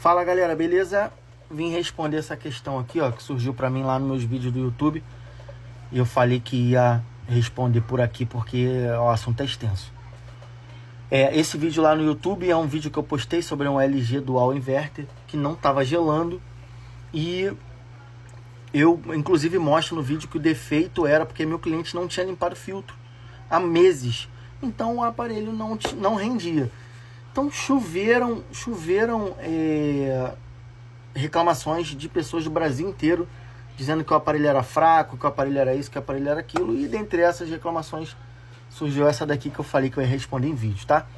Fala galera, beleza? Vim responder essa questão aqui, ó, que surgiu pra mim lá nos meus vídeos do YouTube. E eu falei que ia responder por aqui porque o assunto é extenso. Esse vídeo lá no YouTube é um vídeo que eu postei sobre um LG Dual Inverter que não estava gelando. E eu, inclusive, mostro no vídeo que o defeito era porque meu cliente não tinha limpado o filtro há meses. Então o aparelho não rendia. Então choveram reclamações de pessoas do Brasil inteiro, dizendo que o aparelho era fraco, que o aparelho era isso, que o aparelho era aquilo. E dentre essas reclamações surgiu essa daqui que eu falei que eu ia responder em vídeo, tá?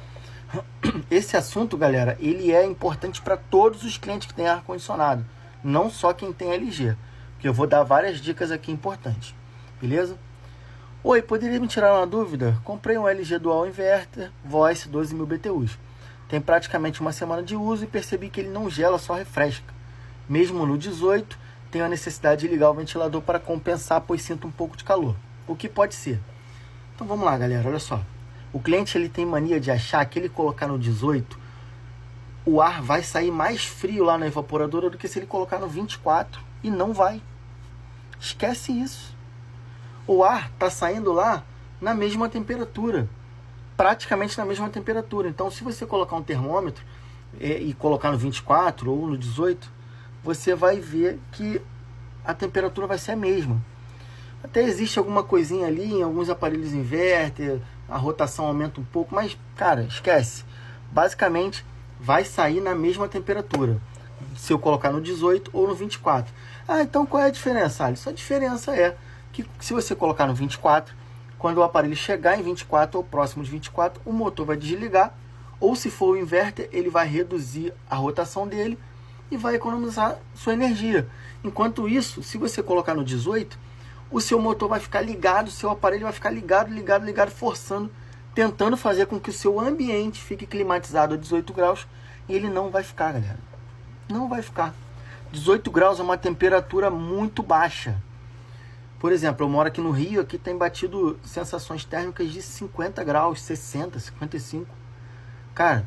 Esse assunto, galera, ele é importante para todos os clientes que têm ar-condicionado, não só quem tem LG, porque eu vou dar várias dicas aqui importantes, beleza? Oi, poderia me tirar uma dúvida? Comprei um LG Dual Inverter Voice 12.000 BTUs. Tem praticamente uma semana de uso e percebi que ele não gela, só refresca. Mesmo no 18, tenho a necessidade de ligar o ventilador para compensar, pois sinto um pouco de calor. O que pode ser? Então vamos lá, galera, olha só. O cliente ele tem mania de achar que ele colocar no 18, o ar vai sair mais frio lá na evaporadora do que se ele colocar no 24, e não vai. Esquece isso. O ar está saindo lá na mesma temperatura, praticamente na mesma temperatura. Então, se você colocar um termômetro e colocar no 24 ou no 18, você vai ver que a temperatura vai ser a mesma. Até existe alguma coisinha ali em alguns aparelhos inverter, a rotação aumenta um pouco, mas, cara, esquece. Basicamente, vai sair na mesma temperatura, se eu colocar no 18 ou no 24. Ah, então qual é a diferença, Alisson? A diferença é que se você colocar no 24, quando o aparelho chegar em 24 ou próximo de 24, o motor vai desligar, ou se for o inverter, ele vai reduzir a rotação dele e vai economizar sua energia. Enquanto isso, se você colocar no 18, o seu motor vai ficar ligado, o seu aparelho vai ficar ligado, forçando, tentando fazer com que o seu ambiente fique climatizado a 18 graus, e ele não vai ficar, galera. Não vai ficar. 18 graus é uma temperatura muito baixa. Por exemplo, eu moro aqui no Rio, aqui tem batido sensações térmicas de 50 graus, 60, 55. Cara,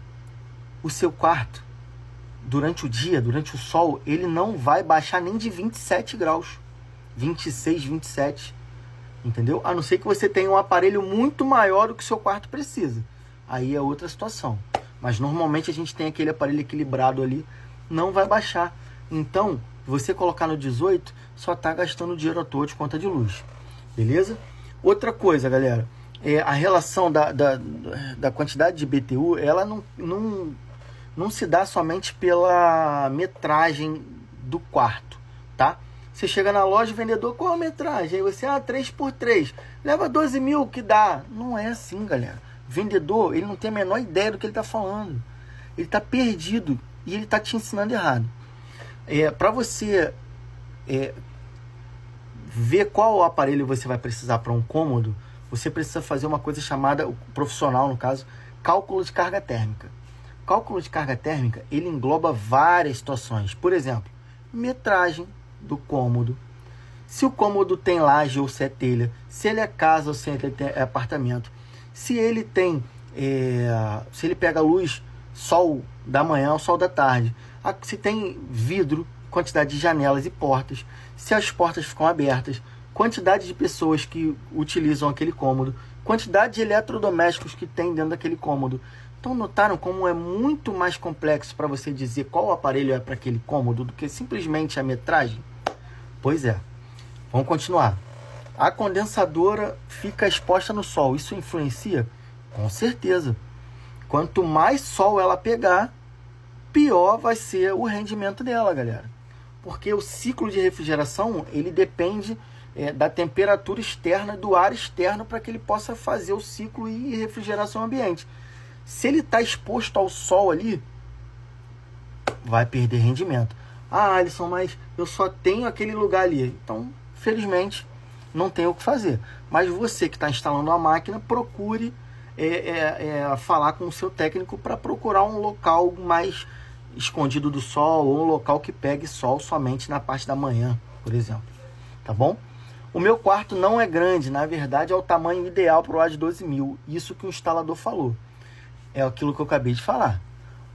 o seu quarto, durante o dia, durante o sol, ele não vai baixar nem de 27 graus. 26, 27, entendeu? A não ser que você tenha um aparelho muito maior do que o seu quarto precisa. Aí é outra situação. Mas normalmente a gente tem aquele aparelho equilibrado ali, não vai baixar. Então, você colocar no 18, só está gastando dinheiro à toa de conta de luz. Beleza? Outra coisa, galera, a relação da quantidade de BTU, ela não se dá somente pela metragem do quarto, tá? Você chega na loja, o vendedor, qual a metragem? Aí você, 3x3, leva 12.000 que dá. Não é assim, galera. O vendedor, ele não tem a menor ideia do que ele está falando. Ele está perdido e ele está te ensinando errado. Para você ver qual aparelho você vai precisar para um cômodo, você precisa fazer uma coisa chamada, o profissional no caso, cálculo de carga térmica. O cálculo de carga térmica, ele engloba várias situações. Por exemplo, metragem do cômodo, se o cômodo tem laje ou se é telha, se ele é casa ou se ele é apartamento, se ele tem se ele pega luz, sol da manhã ou sol da tarde, se tem vidro, quantidade de janelas e portas, se as portas ficam abertas, quantidade de pessoas que utilizam aquele cômodo, quantidade de eletrodomésticos que tem dentro daquele cômodo. Então notaram como é muito mais complexo para você dizer qual aparelho é para aquele cômodo do que simplesmente a metragem? Pois é. Vamos continuar. A condensadora fica exposta no sol. Isso influencia? Com certeza. Quanto mais sol ela pegar, pior vai ser o rendimento dela, galera. Porque o ciclo de refrigeração, ele depende da temperatura externa, do ar externo, para que ele possa fazer o ciclo e refrigerar seu ambiente. Se ele está exposto ao sol ali, vai perder rendimento. Alisson, mas eu só tenho aquele lugar ali. Então, felizmente, não tem o que fazer. Mas você que está instalando a máquina, procure falar com o seu técnico para procurar um local mais escondido do sol, ou um local que pegue sol somente na parte da manhã, por exemplo. Tá bom? O meu quarto não é grande, na verdade é o tamanho ideal para o ar de 12.000. Isso que o instalador falou. É aquilo que eu acabei de falar.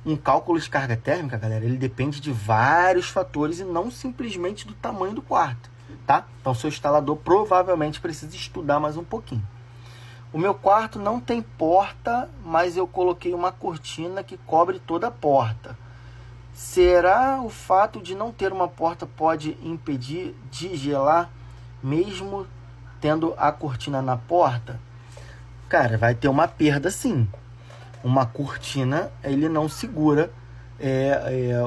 Um cálculo de carga térmica, galera, ele depende de vários fatores e não simplesmente do tamanho do quarto, tá? Então, seu instalador provavelmente precisa estudar mais um pouquinho. O meu quarto não tem porta, mas eu coloquei uma cortina que cobre toda a porta. Será o fato de não ter uma porta pode impedir de gelar, mesmo tendo a cortina na porta? Cara, vai ter uma perda sim. Uma cortina, ele não segura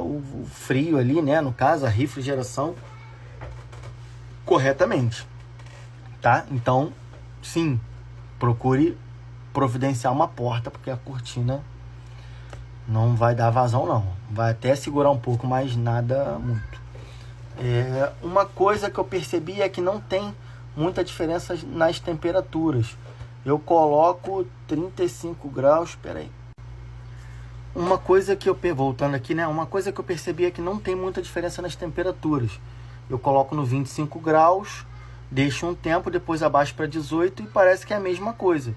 o frio ali, né? No caso, a refrigeração corretamente, tá? Então, sim, procure providenciar uma porta, porque a cortina não vai dar vazão, não. Vai até segurar um pouco, mas nada muito. Uma coisa que eu percebi é que não tem muita diferença nas temperaturas. Eu coloco 35 graus, peraí. Uma coisa que eu, voltando aqui, né? Uma coisa que eu percebi é que não tem muita diferença nas temperaturas. Eu coloco no 25 graus, deixo um tempo, depois abaixo para 18 e parece que é a mesma coisa.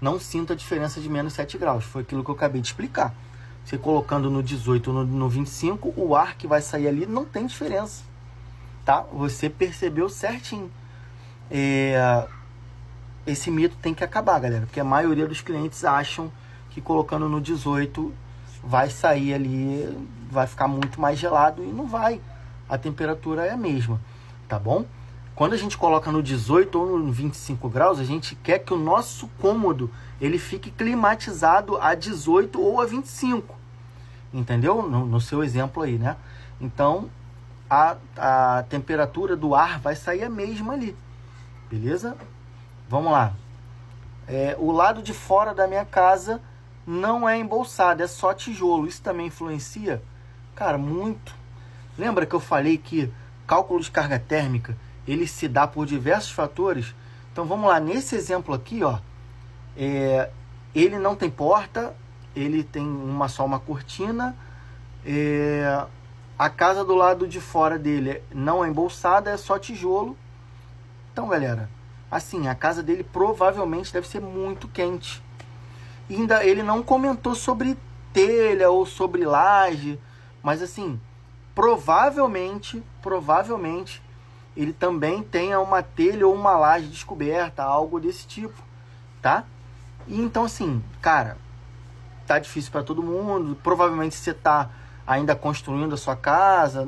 Não sinto a diferença de menos 7 graus. Foi aquilo que eu acabei de explicar. Você colocando no 18 ou no 25, o ar que vai sair ali não tem diferença. Tá? Você percebeu certinho. Esse mito tem que acabar, galera, porque a maioria dos clientes acham que colocando no 18 vai sair ali, vai ficar muito mais gelado, e não vai. A temperatura é a mesma, tá bom? Quando a gente coloca no 18 ou no 25 graus, a gente quer que o nosso cômodo ele fique climatizado a 18 ou a 25, entendeu? No seu exemplo aí, né? Então, a temperatura do ar vai sair a mesma ali, beleza? Vamos lá. O lado de fora da minha casa não é embolsado, é só tijolo. Isso também influencia? Cara, muito. Lembra que eu falei que cálculo de carga térmica, ele se dá por diversos fatores? Então vamos lá, nesse exemplo aqui, ó, ele não tem porta, ele tem só uma cortina, a casa do lado de fora dele não é embolsada, é só tijolo. Então, galera, assim, a casa dele provavelmente deve ser muito quente. E ainda ele não comentou sobre telha ou sobre laje, mas assim, provavelmente ele também tenha uma telha ou uma laje descoberta, algo desse tipo, tá? E então assim, cara, tá difícil para todo mundo, provavelmente você tá ainda construindo a sua casa,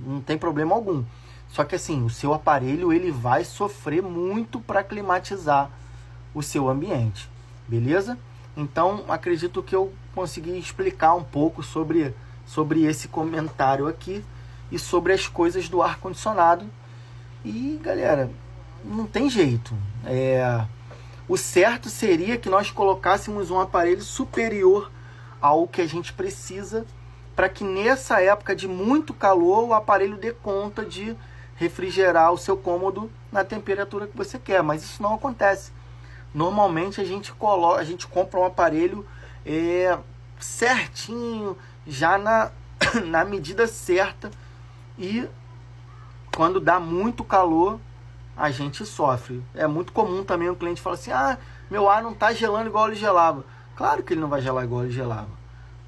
não tem problema algum. Só que assim, o seu aparelho ele vai sofrer muito para climatizar o seu ambiente, beleza? Então, acredito que eu consegui explicar um pouco sobre esse comentário aqui e sobre as coisas do ar-condicionado. E, galera, não tem jeito. O certo seria que nós colocássemos um aparelho superior ao que a gente precisa, para que nessa época de muito calor o aparelho dê conta de refrigerar o seu cômodo na temperatura que você quer, mas isso não acontece. Normalmente a gente compra um aparelho certinho, já na medida certa, e quando dá muito calor a gente sofre. É muito comum também o cliente falar assim: meu ar não está gelando igual ele gelava. Claro que ele não vai gelar igual ele gelava,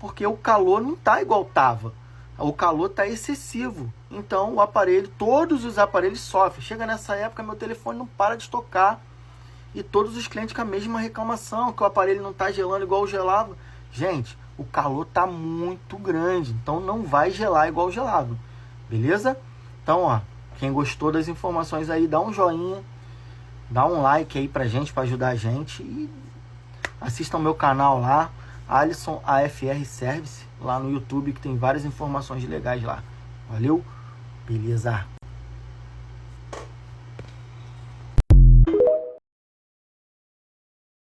porque o calor não está igual estava. O calor está excessivo. Então o aparelho, todos os aparelhos sofrem. Chega nessa época, meu telefone não para de tocar. E todos os clientes com a mesma reclamação, que o aparelho não está gelando igual gelava. Gente, o calor está muito grande, então não vai gelar igual gelava. Beleza? Então, ó, quem gostou das informações aí, dá um joinha, dá um like aí pra gente, pra ajudar a gente. E assistam meu canal lá, Alisson AFR Service, lá no YouTube, que tem várias informações legais lá. Valeu? Beleza?